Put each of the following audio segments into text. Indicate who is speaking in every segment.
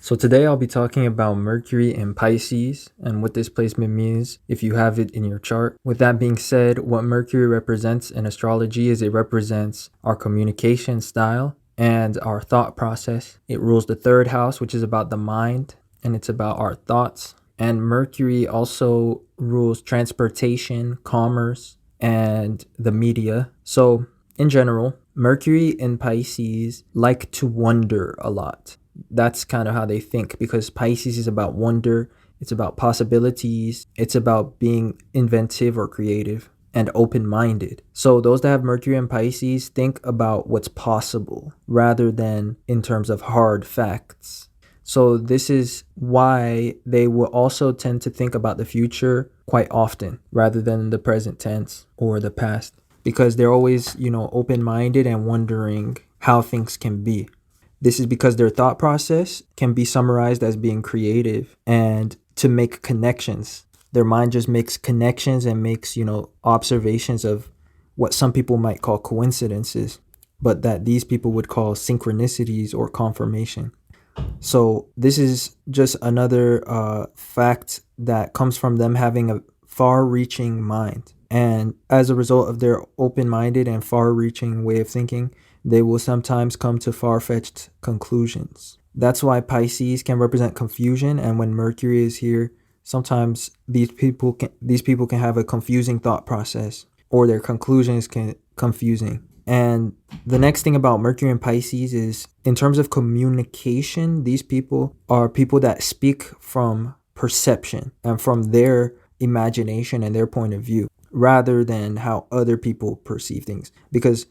Speaker 1: So today I'll be talking about Mercury in Pisces and what this placement means if you have it in your chart. With that being said, what Mercury represents in astrology is it represents our communication style and our thought process. It rules the third house, which is about the mind, and it's about our thoughts. And Mercury also rules transportation, commerce, and the media. So in general, Mercury in Pisces like to wonder a lot. That's kind of how they think, because Pisces is about wonder, it's about possibilities, it's about being inventive or creative and open-minded. So those that have Mercury in Pisces think about what's possible rather than in terms of hard facts. So this is why they will also tend to think about the future quite often rather than the present tense or the past, because they're always, open-minded and wondering how things can be. This is because their thought process can be summarized as being creative and to make connections. Their mind just makes connections and makes, observations of what some people might call coincidences, but that these people would call synchronicities or confirmation. So this is just another fact that comes from them having a far-reaching mind. And as a result of their open-minded and far-reaching way of thinking, they will sometimes come to far-fetched conclusions. That's why Pisces can represent confusion, and when Mercury is here, sometimes these people can have a confusing thought process, or their conclusions can confusing. And the next thing about Mercury and Pisces is, in terms of communication, these people are people that speak from perception and from their imagination and their point of view, rather than how other people perceive things. Because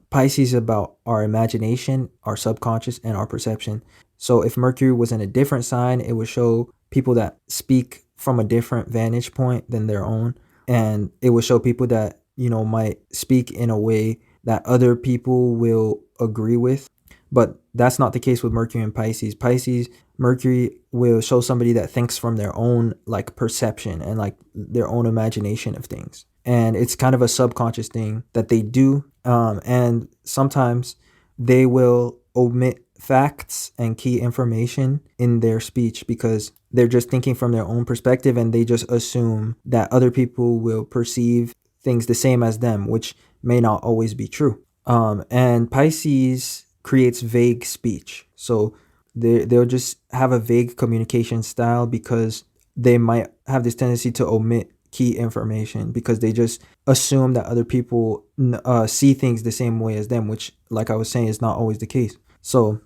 Speaker 1: Pisces is about our imagination, our subconscious, and our perception. So if Mercury was in a different sign, it would show people that speak from a different vantage point than their own. And it would show people that, might speak in a way that other people will agree with. But that's not the case with Mercury and Pisces. Mercury will show somebody that thinks from their own perception and their own imagination of things. And it's kind of a subconscious thing that they do. And sometimes they will omit facts and key information in their speech because they're just thinking from their own perspective, and they just assume that other people will perceive things the same as them, which may not always be true. And Pisces creates vague speech. So they'll just have a vague communication style because they might have this tendency to omit key information because they just assume that other people see things the same way as them, which, like I was saying, is not always the case. So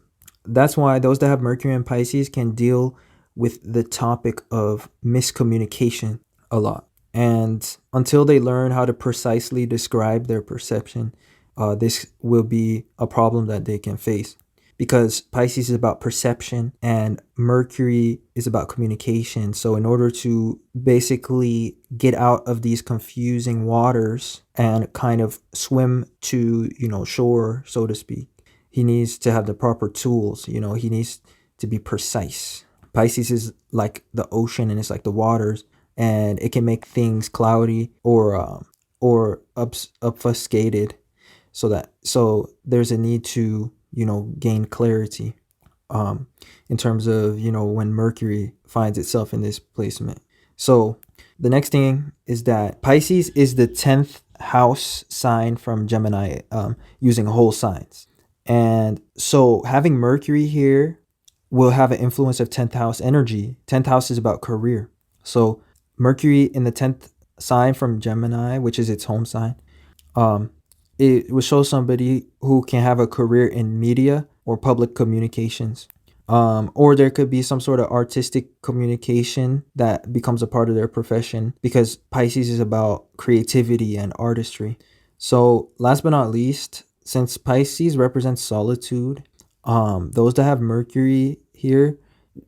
Speaker 1: that's why those that have Mercury in Pisces can deal with the topic of miscommunication a lot. And until they learn how to precisely describe their perception, this will be a problem that they can face. Because Pisces is about perception and Mercury is about communication. So in order to basically get out of these confusing waters and kind of swim to, shore, so to speak, he needs to have the proper tools. He needs to be precise. Pisces is like the ocean, and it's like the waters, and it can make things cloudy or obfuscated. So there's a need to gain clarity in terms of when Mercury finds itself in this placement. So the next thing is that Pisces is the 10th house sign from Gemini, using whole signs. And so having Mercury here will have an influence of 10th house energy. 10th house is about career. So Mercury in the 10th sign from Gemini, which is its home sign, it will show somebody who can have a career in media or public communications. Or there could be some sort of artistic communication that becomes a part of their profession, because Pisces is about creativity and artistry. So last but not least, since Pisces represents solitude, those that have Mercury here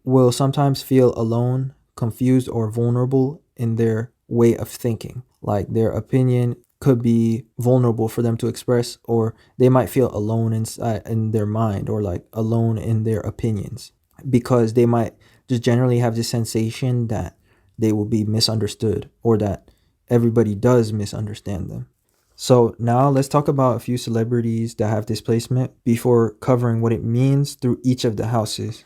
Speaker 1: will sometimes feel alone, confused, or vulnerable in their way of thinking. Like their opinion could be vulnerable for them to express, or they might feel alone in their mind, or alone in their opinions, because they might just generally have this sensation that they will be misunderstood, or that everybody does misunderstand them. So now let's talk about a few celebrities that have this placement before covering what it means through each of the houses.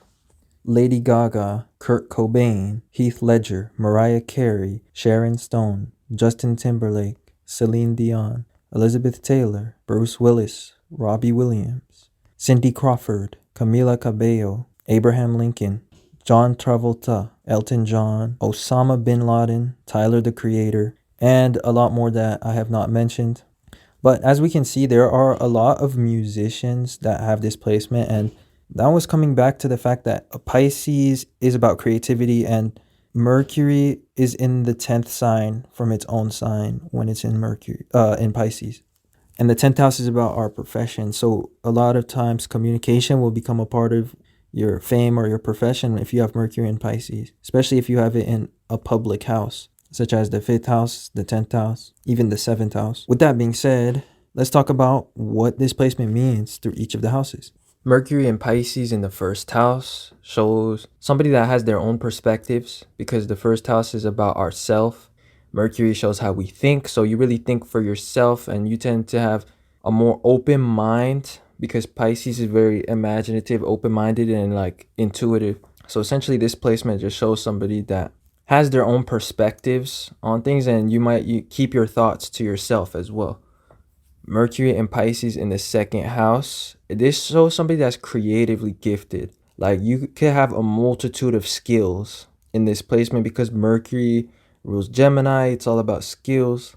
Speaker 1: Lady Gaga, Kurt Cobain, Heath Ledger, Mariah Carey, Sharon Stone, Justin Timberlake, Celine Dion, Elizabeth Taylor, Bruce Willis, Robbie Williams, Cindy Crawford, Camila Cabello, Abraham Lincoln, John Travolta, Elton John, Osama bin Laden, Tyler the Creator, and a lot more that I have not mentioned. But as we can see, there are a lot of musicians that have this placement, and that was coming back to the fact that a Pisces is about creativity, and Mercury is in the 10th sign from its own sign when it's in Pisces. And the 10th house is about our profession. So a lot of times communication will become a part of your fame or your profession if you have Mercury in Pisces, especially if you have it in a public house, such as the 5th house, the 10th house, even the 7th house. With that being said, let's talk about what this placement means through each of the houses. Mercury in Pisces in the first house shows somebody that has their own perspectives, because the first house is about ourself. Mercury shows how we think, so you really think for yourself, and you tend to have a more open mind because Pisces is very imaginative, open-minded, and like intuitive. So essentially this placement just shows somebody that has their own perspectives on things, and you keep your thoughts to yourself as well. Mercury and Pisces in the second house, this shows somebody that's creatively gifted. Like you could have a multitude of skills in this placement because Mercury rules Gemini. It's all about skills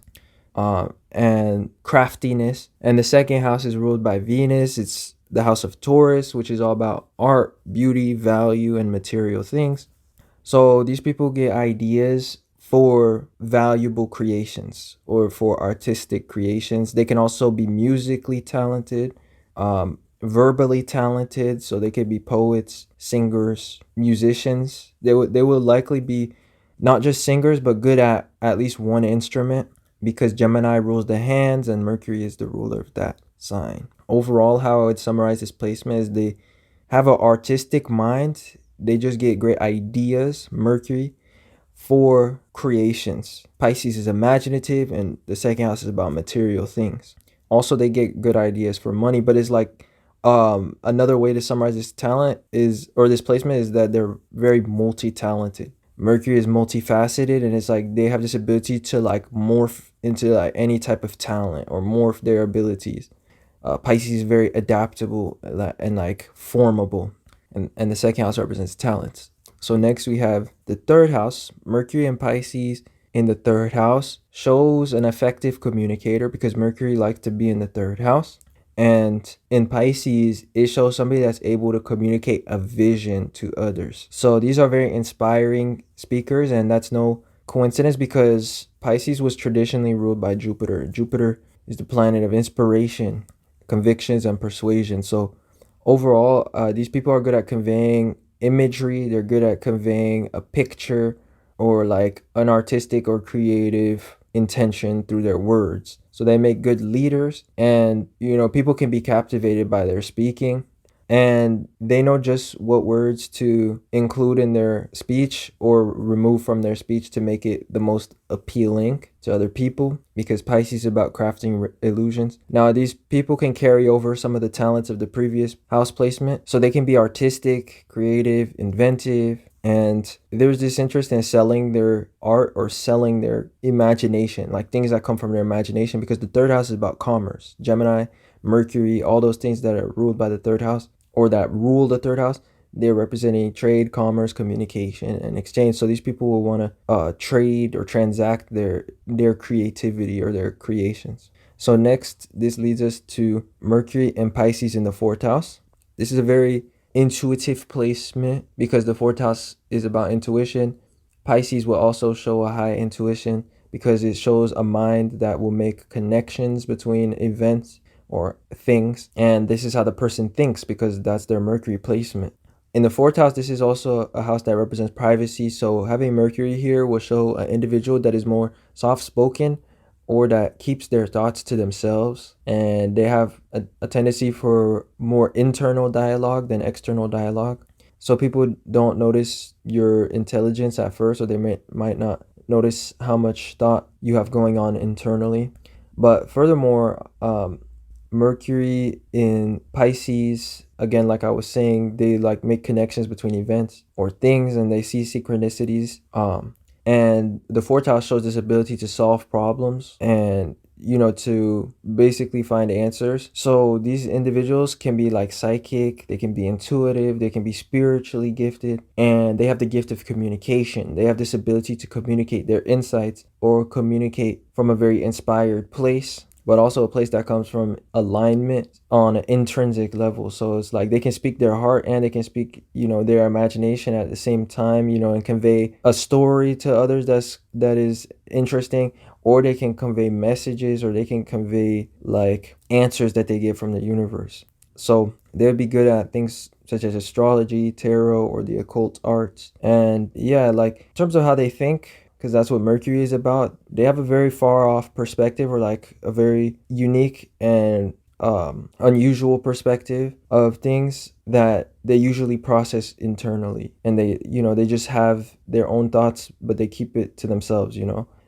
Speaker 1: and craftiness. And the second house is ruled by Venus. It's the house of Taurus, which is all about art, beauty, value, and material things. So these people get ideas for valuable creations or for artistic creations. They can also be musically talented, verbally talented, so they could be poets, singers, musicians. They will likely be not just singers, but good at least one instrument, because Gemini rules the hands and Mercury is the ruler of that sign. Overall, how I would summarize this placement is they have an artistic mind. They just get great ideas, Mercury, for creations. Pisces is imaginative, and the second house is about material things. Also, they get good ideas for money, but it's like another way to summarize this talent is, or this placement is, that they're very multi-talented. Mercury is multifaceted, and it's like they have this ability to like morph into like any type of talent or morph their abilities. Pisces is very adaptable and like formable, and the second house represents talents. So next we have the third house. Mercury and Pisces in the third house shows an effective communicator because Mercury likes to be in the third house. And in Pisces, it shows somebody that's able to communicate a vision to others. So these are very inspiring speakers, and that's no coincidence because Pisces was traditionally ruled by Jupiter. Jupiter is the planet of inspiration, convictions, and persuasion. So overall, these people are good at conveying imagery. They're good at conveying a picture or like an artistic or creative intention through their words. So they make good leaders, and people can be captivated by their speaking, and they know just what words to include in their speech or remove from their speech to make it the most appealing to other people, because Pisces is about crafting illusions. Now, these people can carry over some of the talents of the previous house placement, so they can be artistic, creative, inventive, and there's this interest in selling their art or selling their imagination, like things that come from their imagination, because the third house is about commerce. Gemini, Mercury, all those things that are ruled by the third house or that rule the third house, they're representing trade, commerce, communication, and exchange. So these people will want to trade or transact their creativity or their creations. So next, this leads us to Mercury and Pisces in the fourth house. This is a very intuitive placement because the fourth house is about intuition. Pisces will also show a high intuition because it shows a mind that will make connections between events or things, and this is how the person thinks because that's their Mercury placement. In the fourth house, this is also a house that represents privacy, so having Mercury here will show an individual that is more soft-spoken or that keeps their thoughts to themselves, and they have a tendency for more internal dialogue than external dialogue. So people don't notice your intelligence at first, or they might not notice how much thought you have going on internally. But furthermore, Mercury in Pisces again, like I was saying, they like make connections between events or things, and they see synchronicities. And the fourth house shows this ability to solve problems and to basically find answers. So these individuals can be like psychic, they can be intuitive, they can be spiritually gifted, and they have the gift of communication. They have this ability to communicate their insights or communicate from a very inspired place, but also a place that comes from alignment on an intrinsic level. So it's like they can speak their heart and they can speak, their imagination at the same time, and convey a story to others that is interesting, or they can convey messages, or they can convey like answers that they get from the universe. So they'd be good at things such as astrology, tarot, or the occult arts. And yeah, like in terms of how they think, because that's what Mercury is about, they have a very far off perspective, or like a very unique and unusual perspective of things that they usually process internally. And they just have their own thoughts, but they keep it to themselves.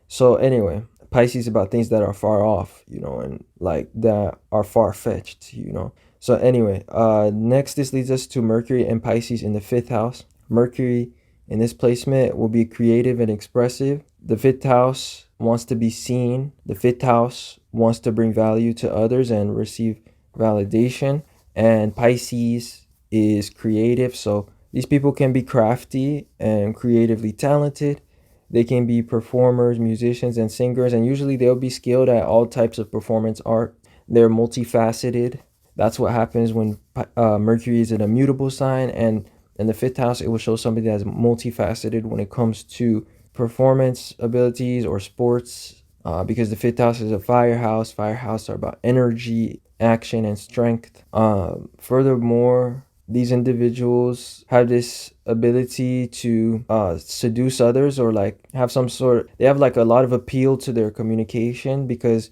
Speaker 1: So anyway, Pisces about things that are far off, and like that are far fetched. So anyway, next this leads us to Mercury and Pisces in the fifth house. Mercury in this placement will be creative and expressive. The fifth house wants to be seen. The fifth house wants to bring value to others and receive validation. And Pisces is creative. So these people can be crafty and creatively talented. They can be performers, musicians, and singers. And usually they'll be skilled at all types of performance art. They're multifaceted. That's what happens when Mercury is in a mutable sign. And in the fifth house, it will show somebody that's multifaceted when it comes to performance abilities or sports, because the fifth house is a fire house. Fire house are about energy, action, and strength. Furthermore, these individuals have this ability to seduce others, or like have they have like a lot of appeal to their communication, because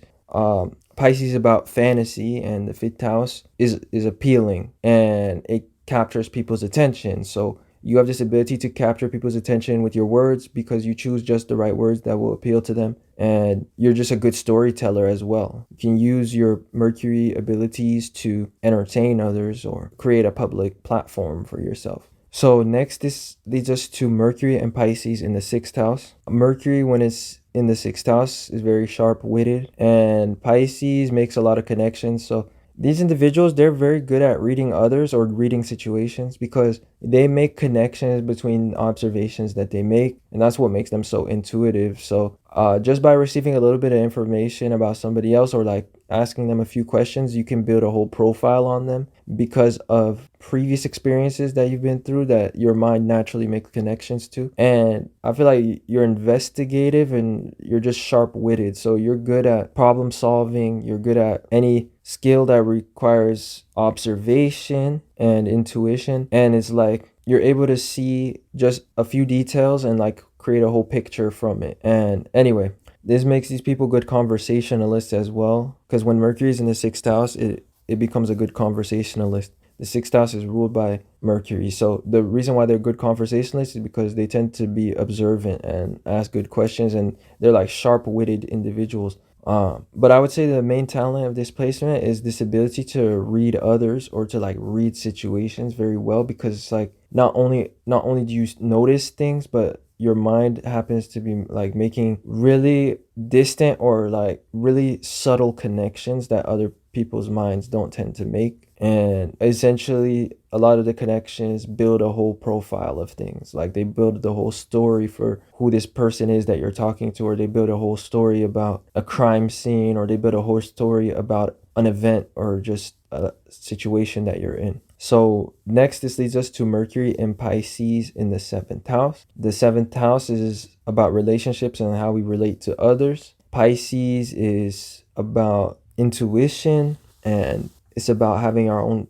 Speaker 1: Pisces is about fantasy, and the fifth house is appealing, and it captures people's attention. So you have this ability to capture people's attention with your words, because you choose just the right words that will appeal to them. And you're just a good storyteller as well. You can use your Mercury abilities to entertain others or create a public platform for yourself. So next, this leads us to Mercury and Pisces in the sixth house. Mercury, when it's in the sixth house, is very sharp-witted, and Pisces makes a lot of connections. So these individuals, they're very good at reading others or reading situations, because they make connections between observations that they make, and that's what makes them so intuitive. So just by receiving a little bit of information about somebody else, or like asking them a few questions, you can build a whole profile on them because of previous experiences that you've been through, that your mind naturally makes connections to. And I feel like you're investigative and you're just sharp-witted. So you're good at problem solving. You're good at any skill that requires observation and intuition. And it's like you're able to see just a few details and like create a whole picture from it. And anyway, this makes these people good conversationalists as well, because when Mercury is in the sixth house, it becomes a good conversationalist. The sixth house is ruled by Mercury. So the reason why they're good conversationalists is because they tend to be observant and ask good questions, and they're like sharp-witted individuals. But I would say the main talent of this placement is this ability to read others, or to like read situations very well, because it's like not only do you notice things, but your mind happens to be like making really distant or like really subtle connections that other people's minds don't tend to make. And essentially, a lot of the connections build a whole profile of things. Like they build the whole story for who this person is that you're talking to, or they build a whole story about a crime scene, or they build a whole story about an event, or just a situation that you're in. So next, this leads us to Mercury and Pisces in the seventh house. The seventh house is about relationships and how we relate to others. Pisces is about intuition, and it's about having our own,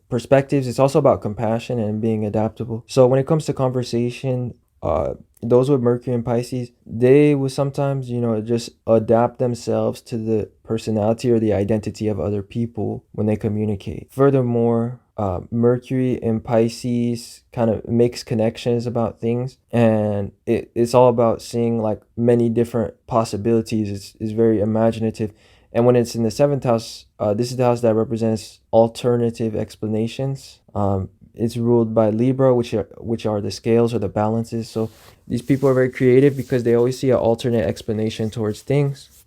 Speaker 1: perspectives. It's also about compassion and being adaptable. So when it comes to conversation, those with Mercury and Pisces, they will sometimes, just adapt themselves to the personality or the identity of other people when they communicate. Furthermore, Mercury and Pisces kind of makes connections about things, and it's all about seeing like many different possibilities. It's very imaginative, And when it's in the seventh house, this is the house that represents alternative explanations. It's ruled by Libra, which are the scales or the balances. So these people are very creative because they always see an alternate explanation towards things.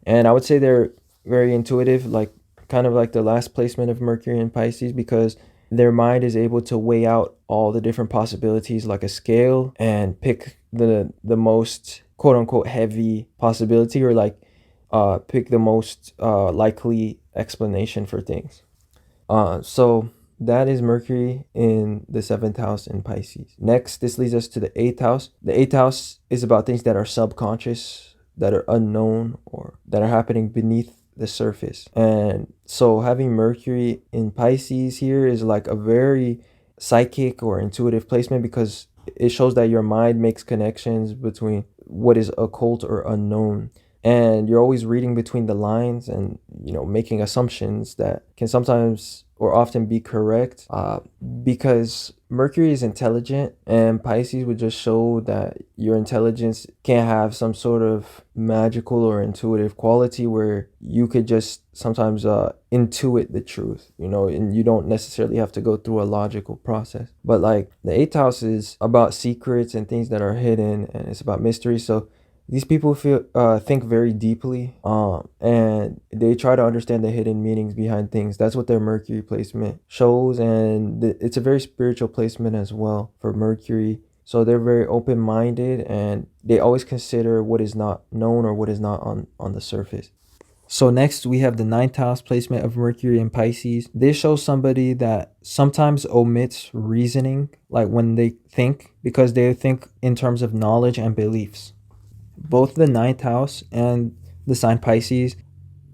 Speaker 1: And I would say they're very intuitive, like kind of like the last placement of Mercury in Pisces, because their mind is able to weigh out all the different possibilities like a scale and pick the most quote unquote heavy possibility, or like pick the most likely explanation for things. So that is Mercury in the seventh house in Pisces. Next, this leads us to the eighth house. The eighth house is about things that are subconscious, that are unknown, or that are happening beneath the surface. And so having Mercury in Pisces here is like a very psychic or intuitive placement, because it shows that your mind makes connections between what is occult or unknown, and you're always reading between the lines and making assumptions that can sometimes or often be correct, because Mercury is intelligent, and Pisces would just show that your intelligence can have some sort of magical or intuitive quality where you could just sometimes intuit the truth, and you don't necessarily have to go through a logical process. But like the eighth house is about secrets and things that are hidden, and it's about mystery. So these people think very deeply, and they try to understand the hidden meanings behind things. That's what their Mercury placement shows, and it's a very spiritual placement as well for Mercury. So they're very open-minded, and they always consider what is not known or what is not on the surface. So next we have the ninth house placement of Mercury in Pisces. This shows somebody that sometimes omits reasoning, like when they think, because they think in terms of knowledge and beliefs. Both the ninth house and the sign Pisces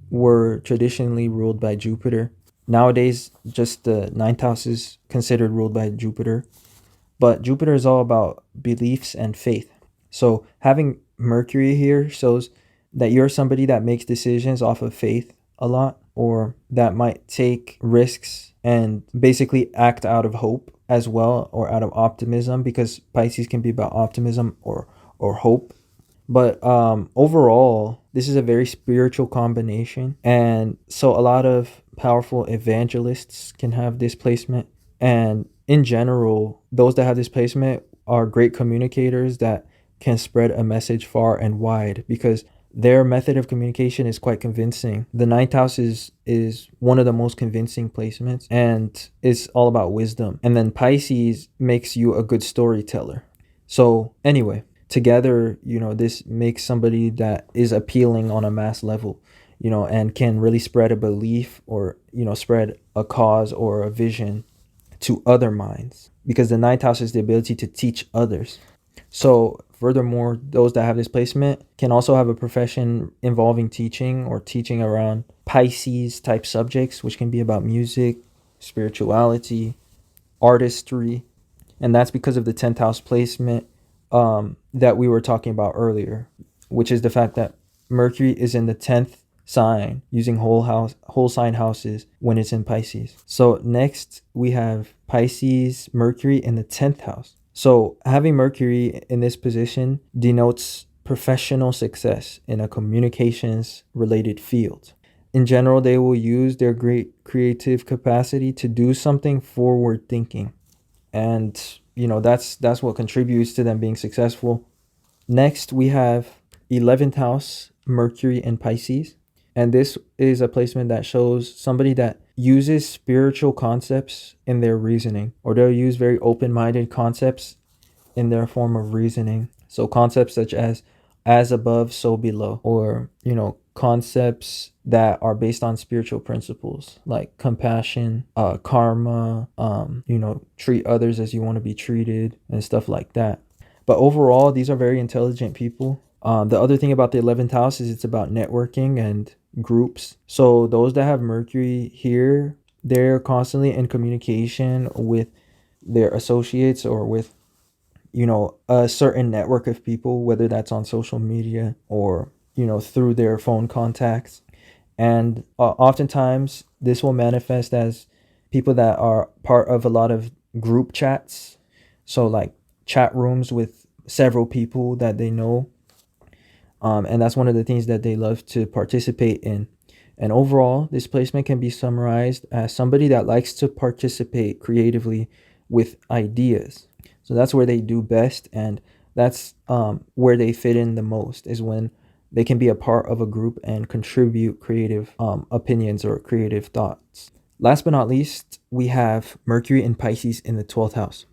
Speaker 1: were traditionally ruled by Jupiter. Nowadays, just the ninth house is considered ruled by Jupiter. But Jupiter is all about beliefs and faith. So having Mercury here shows that you're somebody that makes decisions off of faith a lot, or that might take risks and basically act out of hope as well, or out of optimism, because Pisces can be about optimism or hope. But overall, this is a very spiritual combination. And so a lot of powerful evangelists can have this placement. And in general, those that have this placement are great communicators that can spread a message far and wide, because their method of communication is quite convincing. The ninth house is one of the most convincing placements, and it's all about wisdom. And then Pisces makes you a good storyteller. So anyway, together, this makes somebody that is appealing on a mass level, and can really spread a belief, or, spread a cause or a vision to other minds, because the ninth house is the ability to teach others. So furthermore, those that have this placement can also have a profession involving teaching, or teaching around Pisces type subjects, which can be about music, spirituality, artistry. And that's because of the 10th house placement that we were talking about earlier, which is the fact that Mercury is in the 10th sign, using whole sign houses when it's in Pisces. So next we have Pisces Mercury in the 10th house. So having Mercury in this position denotes professional success in a communications related field. In general, they will use their great creative capacity to do something forward thinking. And that's what contributes to them being successful. Next, we have 11th house Mercury in Pisces. And this is a placement that shows somebody that uses spiritual concepts in their reasoning, or they'll use very open-minded concepts in their form of reasoning. So concepts such as above, so below, or, concepts that are based on spiritual principles like compassion, karma, treat others as you want to be treated, and stuff like that. But overall, these are very intelligent people. The other thing about the 11th house is it's about networking and groups. So those that have Mercury here, they're constantly in communication with their associates, or with a certain network of people, whether that's on social media or through their phone contacts. And oftentimes this will manifest as people that are part of a lot of group chats, so like chat rooms with several people that they know. And that's one of the things that they love to participate in. And overall, this placement can be summarized as somebody that likes to participate creatively with ideas. So that's where they do best, and that's where they fit in the most, is when they can be a part of a group and contribute creative opinions or creative thoughts. Last but not least, we have Mercury in Pisces in the 12th house.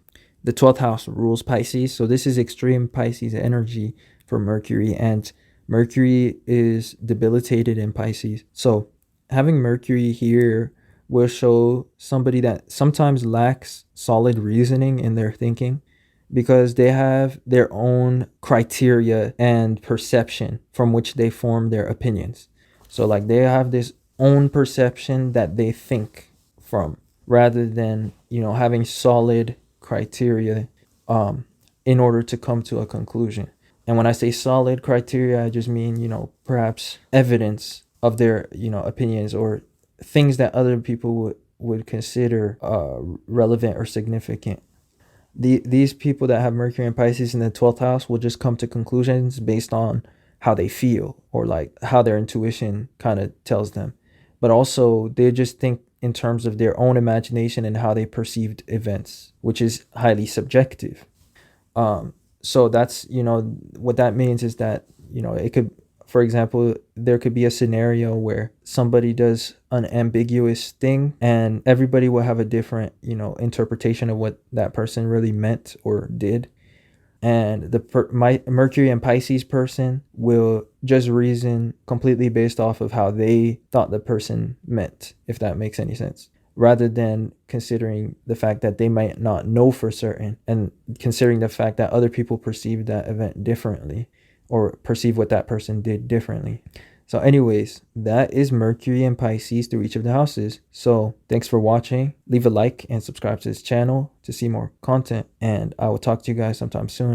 Speaker 1: The 12th house rules Pisces, so this is extreme Pisces energy for Mercury, and Mercury is debilitated in Pisces. So having Mercury here will show somebody that sometimes lacks solid reasoning in their thinking, because they have their own criteria and perception from which they form their opinions. So like they have this own perception that they think from, rather than, having solid criteria in order to come to a conclusion. And when I say solid criteria, I just mean, perhaps evidence of their, opinions, or things that other people would consider relevant or significant. These people that have Mercury and Pisces in the 12th house will just come to conclusions based on how they feel, or like how their intuition kind of tells them. But also they just think in terms of their own imagination and how they perceived events, which is highly subjective. So that's, what that means is that, it could, for example, there could be a scenario where somebody does an ambiguous thing and everybody will have a different, interpretation of what that person really meant or did. And my Mercury and Pisces person will just reason completely based off of how they thought the person meant, if that makes any sense, rather than considering the fact that they might not know for certain, and considering the fact that other people perceive that event differently, or perceive what that person did differently. So anyways, that is Mercury and Pisces through each of the houses. So thanks for watching. Leave a like and subscribe to this channel to see more content. And I will talk to you guys sometime soon.